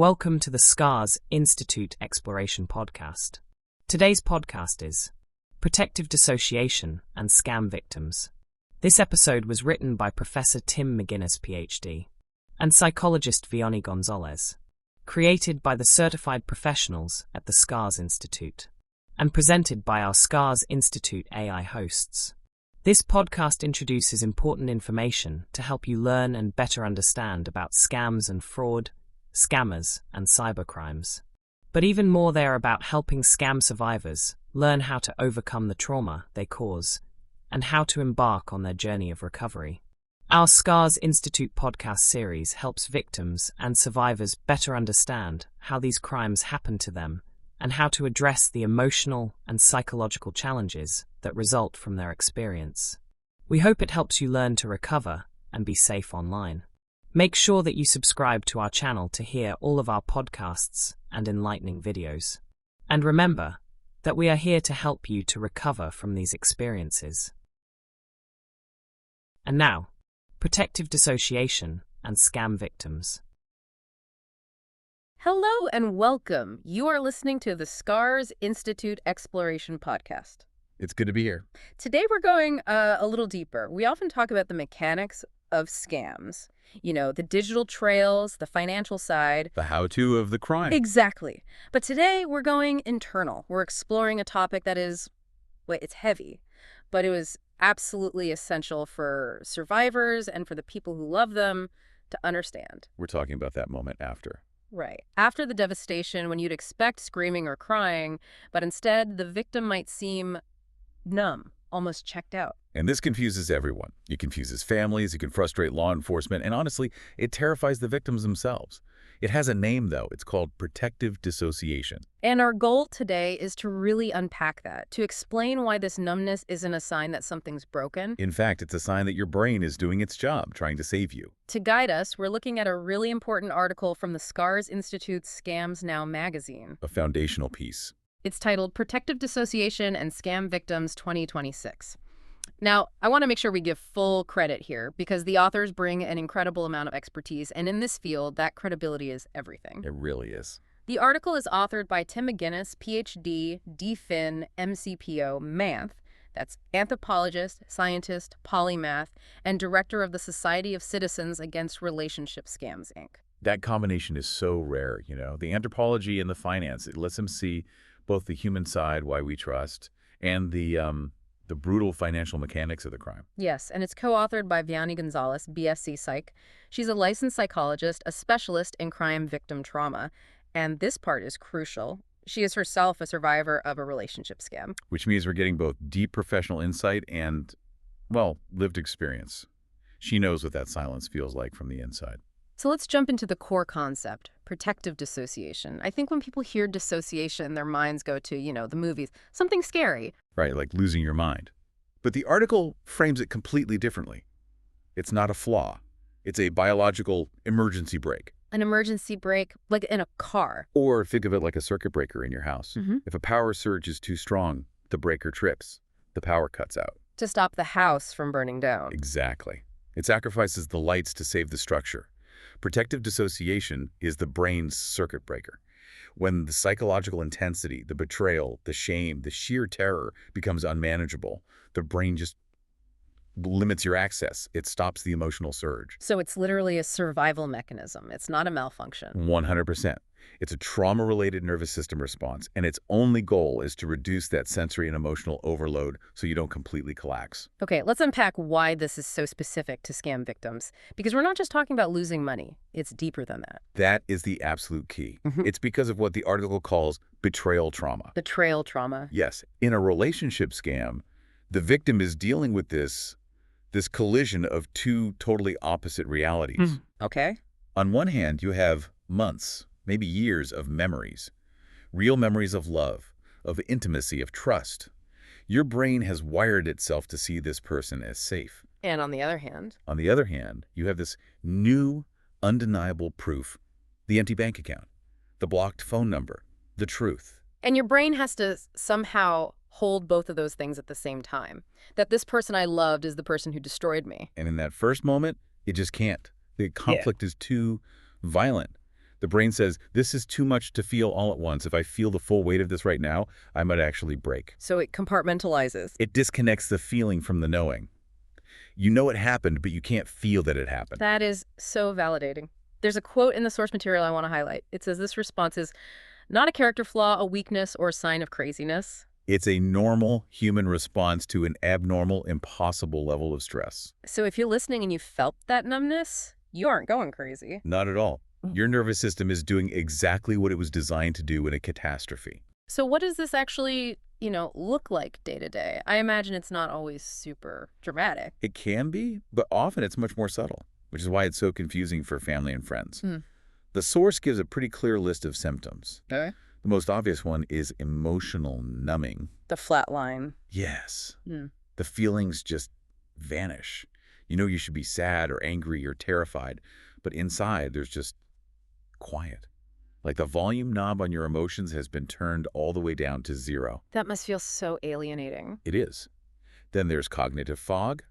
Welcome to the Scars Institute Exploration Podcast. Today's podcast is Protective Dissociation and Scam Victims. This episode was written by Professor Tim McGuinness, Ph.D., and Psychologist Vianey Gonzalez, created by the certified professionals at the Scars Institute, and presented by our Scars Institute AI hosts. This podcast introduces important information to help you learn and better understand about scams and fraud, scammers, and cybercrimes. But even more, they are about helping scam survivors learn how to overcome the trauma they cause and how to embark on their journey of recovery. Our Scars Institute podcast series helps victims and survivors better understand how these crimes happen to them and how to address the emotional and psychological challenges that result from their experience. We hope it helps you learn to recover and be safe online. Make sure that you subscribe to our channel to hear all of our podcasts and enlightening videos. And remember that we are here to help you to recover from these experiences. And now, protective dissociation and scam victims. Hello and welcome. You are listening to the Scars Institute Exploration Podcast. It's good to be here. Today we're going a little deeper. We often talk about the mechanics of scams. You know, the digital trails, the financial side. The how-to of the crime. Exactly. But today we're going internal. We're exploring a topic that is, well, it's heavy, but it was absolutely essential for survivors and for the people who love them to understand. We're talking about that moment after. Right. After the devastation, when you'd expect screaming or crying, but instead the victim might seem numb, almost checked out. And this confuses everyone. It confuses families, it can frustrate law enforcement, and honestly, it terrifies the victims themselves. It has a name, though. It's called protective dissociation. And our goal today is to really unpack that, to explain why this numbness isn't a sign that something's broken. In fact, it's a sign that your brain is doing its job, trying to save you. To guide us, we're looking at a really important article from the Scars Institute's Scams Now magazine. A foundational piece. It's titled Protective Dissociation and Scam Victims 2026. Now, I want to make sure we give full credit here because the authors bring an incredible amount of expertise, and in this field, that credibility is everything. It really is. The article is authored by Tim McGuinness, Ph.D., D.Fin, MCPO, Math, that's anthropologist, scientist, polymath, and director of the Society of Citizens Against Relationship Scams, Inc. That combination is so rare, you know. The anthropology and the finance, it lets them see both the human side, why we trust, and the brutal financial mechanics of the crime. Yes, and it's co-authored by Vianey Gonzalez, BSc Psych. She's a licensed psychologist, a specialist in crime victim trauma, and this part is crucial. She is herself a survivor of a relationship scam. Which means we're getting both deep professional insight and, well, lived experience. She knows what that silence feels like from the inside. So let's jump into the core concept, protective dissociation. I think when people hear dissociation, their minds go to, the movies, something scary. Right, like losing your mind. But the article frames it completely differently. It's not a flaw. It's a biological emergency brake. An emergency brake, like in a car. Or think of it like a circuit breaker in your house. Mm-hmm. If a power surge is too strong, the breaker trips. The power cuts out. To stop the house from burning down. Exactly. It sacrifices the lights to save the structure. Protective dissociation is the brain's circuit breaker. When the psychological intensity, the betrayal, the shame, the sheer terror becomes unmanageable, the brain just limits your access. It stops the emotional surge. So it's literally a survival mechanism. It's not a malfunction. 100%. It's a trauma-related nervous system response, and its only goal is to reduce that sensory and emotional overload so you don't completely collapse. Okay, let's unpack why this is so specific to scam victims. Because we're not just talking about losing money. It's deeper than that. That is the absolute key. Mm-hmm. It's because of what the article calls betrayal trauma. Betrayal trauma. Yes. In a relationship scam, the victim is dealing with this collision of two totally opposite realities. Okay. On one hand, you have months, maybe years of memories, real memories of love, of intimacy, of trust. Your brain has wired itself to see this person as safe. And on the other hand? On the other hand, you have this new, undeniable proof, the empty bank account, the blocked phone number, the truth. And your brain has to somehow hold both of those things at the same time. That this person I loved is the person who destroyed me. And in that first moment, it just can't. The conflict is too violent. The brain says, this is too much to feel all at once. If I feel the full weight of this right now, I might actually break. So it compartmentalizes. It disconnects the feeling from the knowing. You know it happened, but you can't feel that it happened. That is so validating. There's a quote in the source material I want to highlight. It says this response is not a character flaw, a weakness, or a sign of craziness. It's a normal human response to an abnormal, impossible level of stress. So if you're listening and you felt that numbness, you aren't going crazy. Not at all. Your nervous system is doing exactly what it was designed to do in a catastrophe. So what does this actually, look like day to day? I imagine it's not always super dramatic. It can be, but often it's much more subtle, which is why it's so confusing for family and friends. The source gives a pretty clear list of symptoms. Okay. The most obvious one is emotional numbing. The flat line. Yes. The feelings just vanish. You know you should be sad or angry or terrified, but inside there's just quiet. Like the volume knob on your emotions has been turned all the way down to 0. That must feel so alienating. It is. Then there's cognitive fog.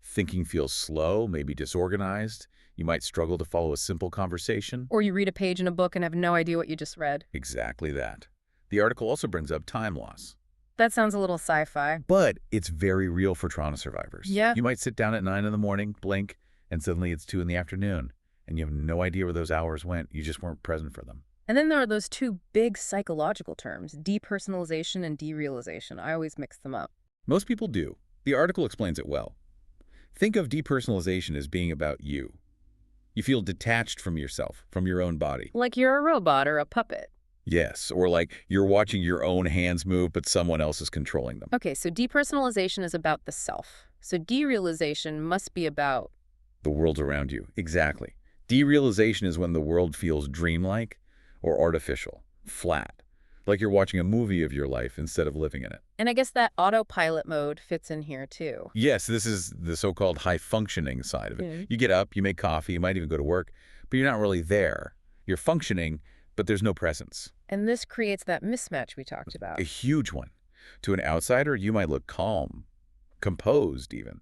Thinking feels slow, maybe disorganized. You might struggle to follow a simple conversation. Or you read a page in a book and have no idea what you just read. Exactly that. The article also brings up time loss. That sounds a little sci-fi. But it's very real for trauma survivors. Yeah. You might sit down at 9 in the morning, blink, and suddenly it's 2 in the afternoon. And you have no idea where those hours went. You just weren't present for them. And then there are those two big psychological terms, depersonalization and derealization. I always mix them up. Most people do. The article explains it well. Think of depersonalization as being about you. You feel detached from yourself, from your own body. Like you're a robot or a puppet. Yes, or like you're watching your own hands move, but someone else is controlling them. Okay, so depersonalization is about the self. So derealization must be about the world around you. Exactly. Derealization is when the world feels dreamlike or artificial, flat, like you're watching a movie of your life instead of living in it. And I guess that autopilot mode fits in here too. Yes, this is the so-called high-functioning side of it. You get up, you make coffee, you might even go to work, but you're not really there. You're functioning, but there's no presence. And this creates that mismatch we talked about. A huge one. To an outsider, you might look calm, composed even.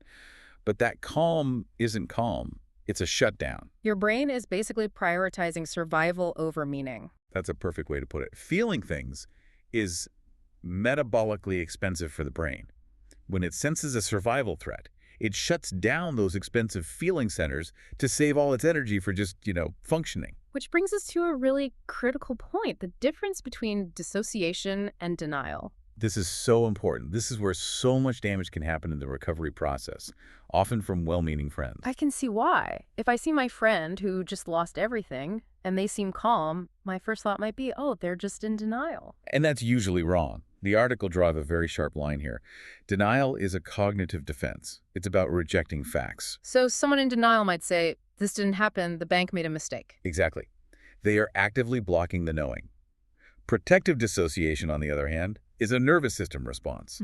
But that calm isn't calm. It's a shutdown. Your brain is basically prioritizing survival over meaning. That's a perfect way to put it. Feeling things is metabolically expensive for the brain. When it senses a survival threat, it shuts down those expensive feeling centers to save all its energy for just, functioning. Which brings us to a really critical point, the difference between dissociation and denial. This is so important. This is where so much damage can happen in the recovery process, often from well-meaning friends. I can see why. If I see my friend who just lost everything and they seem calm, my first thought might be, oh, they're just in denial. And that's usually wrong. The article draws a very sharp line here. Denial is a cognitive defense. It's about rejecting facts. So someone in denial might say, this didn't happen, the bank made a mistake. Exactly. They are actively blocking the knowing. Protective dissociation, on the other hand, is a nervous system response.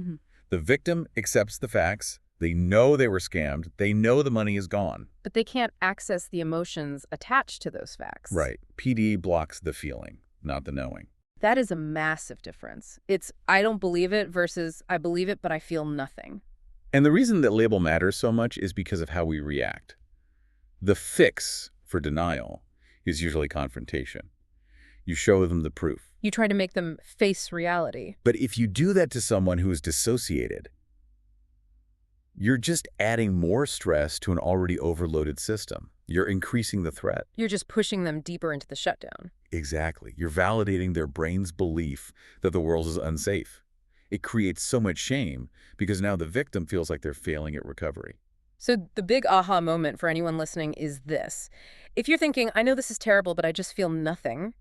The victim accepts the facts. They know they were scammed. They know the money is gone. But they can't access the emotions attached to those facts. Right. PD blocks the feeling, not the knowing. That is a massive difference. It's I don't believe it versus I believe it, but I feel nothing. And the reason that label matters so much is because of how we react. The fix for denial is usually confrontation. You show them the proof. You try to make them face reality. But if you do that to someone who is dissociated, you're just adding more stress to an already overloaded system. You're increasing the threat. You're just pushing them deeper into the shutdown. Exactly. You're validating their brain's belief that the world is unsafe. It creates so much shame because now the victim feels like they're failing at recovery. So the big aha moment for anyone listening is this. If you're thinking, I know this is terrible, but I just feel nothing,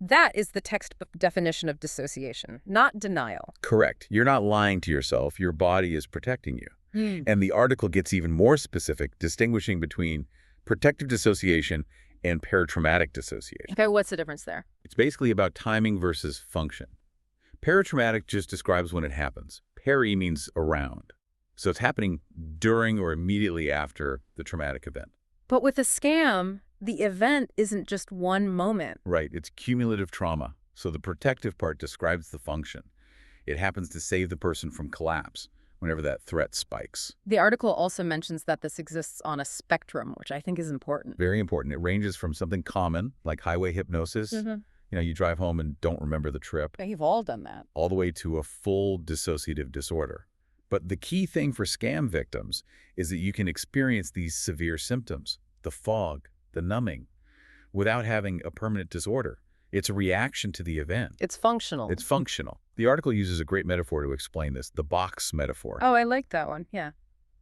that is the textbook definition of dissociation, not denial. Correct. You're not lying to yourself. Your body is protecting you. And the article gets even more specific, distinguishing between protective dissociation and paratraumatic dissociation. Okay, what's the difference there? It's basically about timing versus function. Paratraumatic just describes when it happens. Peri means around. So it's happening during or immediately after the traumatic event. But with a scam, the event isn't just one moment. Right. It's cumulative trauma. So the protective part describes the function. It happens to save the person from collapse, whenever that threat spikes. The article also mentions that this exists on a spectrum, which I think is important. Very important. It ranges from something common, like highway hypnosis. You drive home and don't remember the trip. Yeah, you've all done that. All the way to a full dissociative disorder. But the key thing for scam victims is that you can experience these severe symptoms, the fog, the numbing, without having a permanent disorder. It's a reaction to the event. It's functional. It's functional. The article uses a great metaphor to explain this, the box metaphor. Oh, I like that one. Yeah.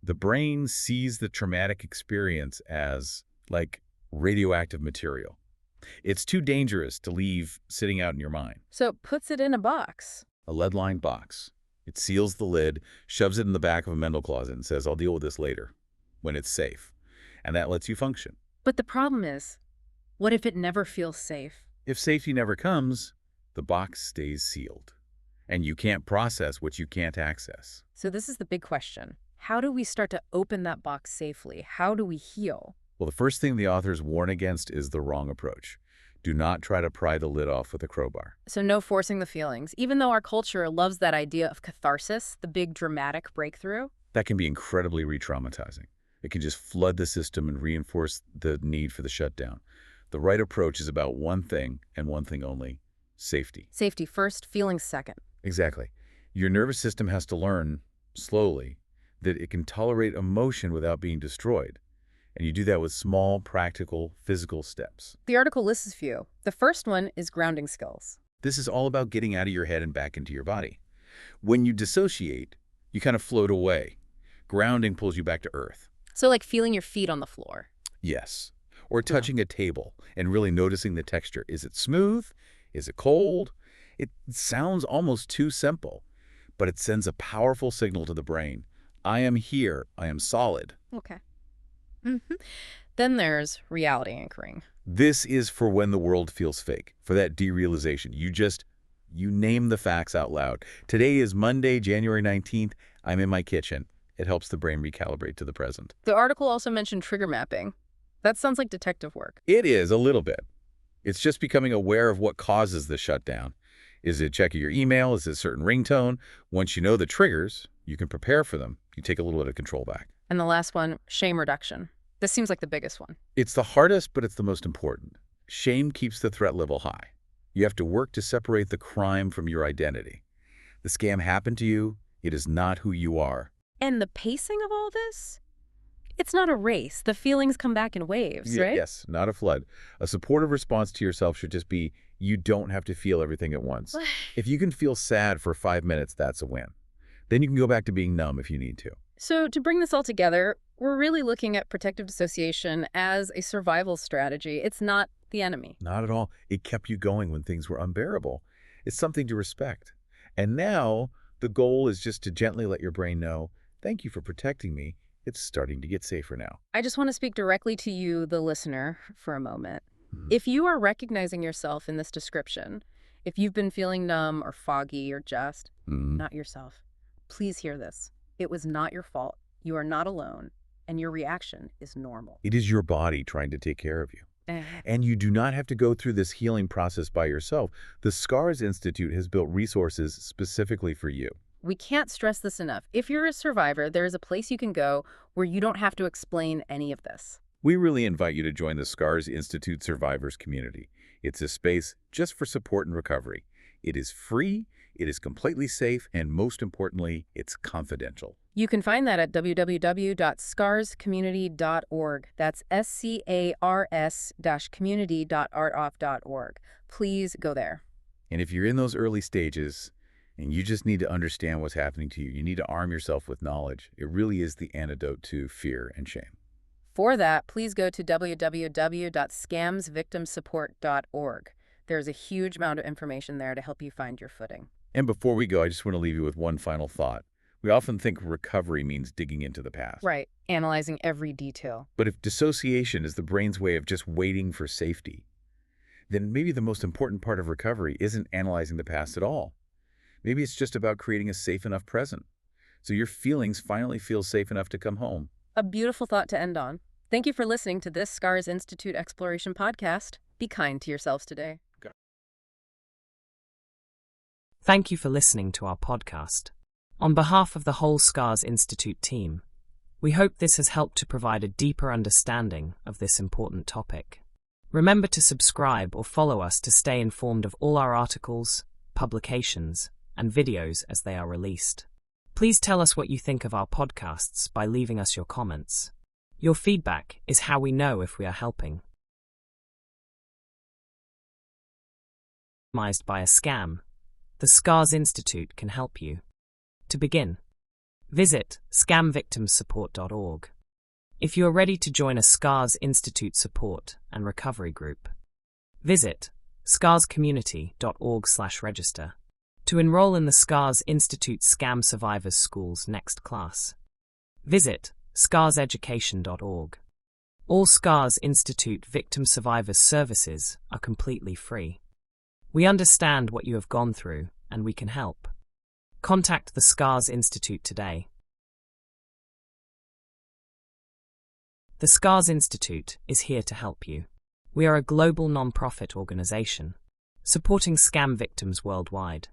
The brain sees the traumatic experience as, like, radioactive material. It's too dangerous to leave sitting out in your mind. So it puts it in a box. A lead-lined box. It seals the lid, shoves it in the back of a mental closet, and says, I'll deal with this later, when it's safe. And that lets you function. But the problem is, what if it never feels safe? If safety never comes, the box stays sealed. And you can't process what you can't access. So this is the big question. How do we start to open that box safely? How do we heal? Well, the first thing the authors warn against is the wrong approach. Do not try to pry the lid off with a crowbar. So no forcing the feelings. Even though our culture loves that idea of catharsis, the big dramatic breakthrough. That can be incredibly re-traumatizing. It can just flood the system and reinforce the need for the shutdown. The right approach is about one thing and one thing only: safety. Safety first, feelings second. Exactly. Your nervous system has to learn, slowly, that it can tolerate emotion without being destroyed. And you do that with small, practical, physical steps. The article lists a few. The first one is grounding skills. This is all about getting out of your head and back into your body. When you dissociate, you kind of float away. Grounding pulls you back to earth. So like feeling your feet on the floor. Yes. Or touching a table and really noticing the texture. Is it smooth? Is it cold? It sounds almost too simple, but it sends a powerful signal to the brain. I am here. I am solid. Okay. Then there's reality anchoring. This is for when the world feels fake, for that derealization. You name the facts out loud. Today is Monday, January 19th. I'm in my kitchen. It helps the brain recalibrate to the present. The article also mentioned trigger mapping. That sounds like detective work. It is, a little bit. It's just becoming aware of what causes the shutdown. Is it checking your email? Is it a certain ringtone? Once you know the triggers, you can prepare for them. You take a little bit of control back. And the last one, shame reduction. This seems like the biggest one. It's the hardest, but it's the most important. Shame keeps the threat level high. You have to work to separate the crime from your identity. The scam happened to you. It is not who you are. And the pacing of all this? It's not a race. The feelings come back in waves, right? Yes, not a flood. A supportive response to yourself should just be, you don't have to feel everything at once. If you can feel sad for 5 minutes, that's a win. Then you can go back to being numb if you need to. So to bring this all together, we're really looking at protective dissociation as a survival strategy. It's not the enemy. Not at all. It kept you going when things were unbearable. It's something to respect. And now the goal is just to gently let your brain know, thank you for protecting me. It's starting to get safer now. I just want to speak directly to you, the listener, for a moment. If you are recognizing yourself in this description, if you've been feeling numb or foggy or just not yourself, please hear this. It was not your fault. You are not alone, and your reaction is normal. It is your body trying to take care of you. And you do not have to go through this healing process by yourself. The SCARS Institute has built resources specifically for you. We can't stress this enough. If you're a survivor, there is a place you can go where you don't have to explain any of this. We really invite you to join the SCARS Institute Survivors community. It's a space just for support and recovery. It is free, it is completely safe, and most importantly, it's confidential. You can find that at www.scarscommunity.org. That's SCARS-community.artoff.org. Please go there. And if you're in those early stages and you just need to understand what's happening to you, you need to arm yourself with knowledge. It really is the antidote to fear and shame. For that, please go to www.scamsvictimsupport.org. There's a huge amount of information there to help you find your footing. And before we go, I just want to leave you with one final thought. We often think recovery means digging into the past. Right, analyzing every detail. But if dissociation is the brain's way of just waiting for safety, then maybe the most important part of recovery isn't analyzing the past at all. Maybe it's just about creating a safe enough present, so your feelings finally feel safe enough to come home. A beautiful thought to end on. Thank you for listening to this SCARS Institute Exploration podcast. Be kind to yourselves today. Thank you for listening to our podcast. On behalf of the whole SCARS Institute team, we hope this has helped to provide a deeper understanding of this important topic. Remember to subscribe or follow us to stay informed of all our articles, publications, and videos as they are released. Please tell us what you think of our podcasts by leaving us your comments. Your feedback is how we know if we are helping. By a scam, the SCARS Institute can help you. To begin, visit scamvictimsupport.org. If you are ready to join a SCARS Institute support and recovery group, visit scarscommunity.org/register to enroll in the SCARS Institute Scam Survivors School's next class. Visit scarseducation.org. All SCARS Institute Victim Survivors services are completely free. We understand what you have gone through, and we can help. Contact the SCARS Institute today. The SCARS Institute is here to help you. We are a global non-profit organization, supporting scam victims worldwide,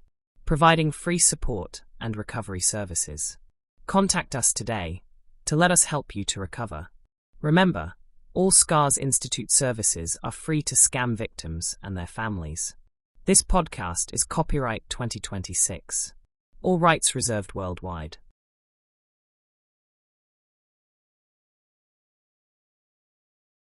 providing free support and recovery services. Contact us today to let us help you to recover. Remember, all SCARS Institute services are free to scam victims and their families. This podcast is copyright 2026. All rights reserved worldwide.